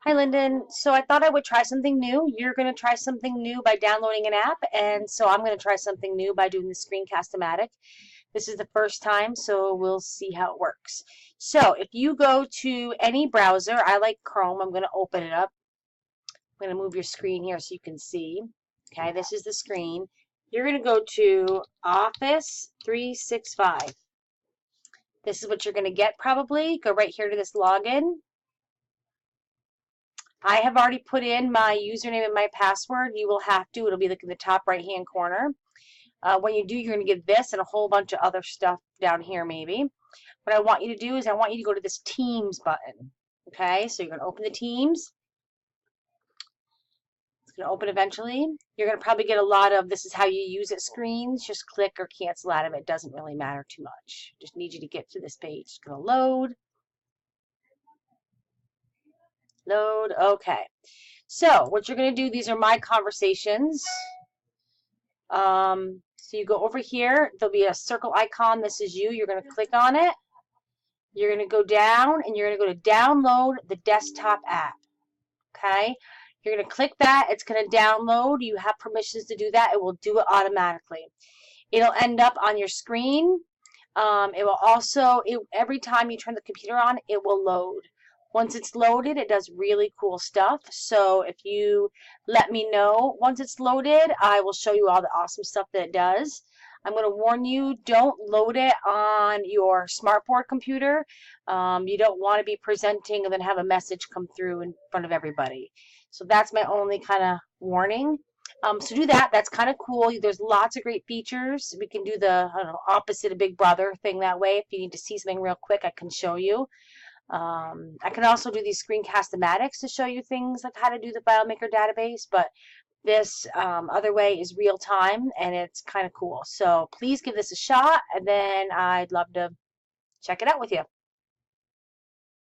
Hi, Lyndon. So I thought I would try something new. You're going to try something new by downloading an app, and so I'm going to try something new by doing the Screencast-O-Matic. This is the first time, so we'll see how it works. So if you go to any browser, I like Chrome. I'm going to open it up. I'm going to move your screen here so you can see. Okay, this is the screen. You're going to go to Office 365. This is what you're going to get probably. Go right here to this login. I have already put in my username and my password. You will have to. It'll be like in the top right-hand corner. When you do, you're going to get this and a whole bunch of other stuff down here maybe. What I want you to do is I want you to go to this Teams button. Okay, so you're going to open the Teams. It's going to open eventually. You're going to probably get a lot of this is how you use it screens. Just click or cancel out of it. It doesn't really matter too much. Just need you to get to this page. It's going to load. Load. Okay. So what you're going to do, these are my conversations. So you go over here, there'll be a circle icon. This is you. You're going to click on it. You're going to go down and you're going to go to download the desktop app. Okay. You're going to click that. It's going to download. You have permissions to do that. It will do it automatically. It'll end up on your screen. It will also, every time you turn the computer on, it will load. Once it's loaded, it does really cool stuff. So if you let me know once it's loaded, I will show you all the awesome stuff that it does. I'm going to warn you, don't load it on your smartboard computer. You don't want to be presenting and then have a message come through in front of everybody. So that's my only kind of warning. So do that. That's kind of cool. There's lots of great features. We can do the opposite of Big Brother thing that way. If you need to see something real quick, I can show you. I can also do these Screencast-O-Matics to show you things like how to do the FileMaker database, but this other way is real time and it's kind of cool. So please give this a shot, and then I'd love to check it out with you.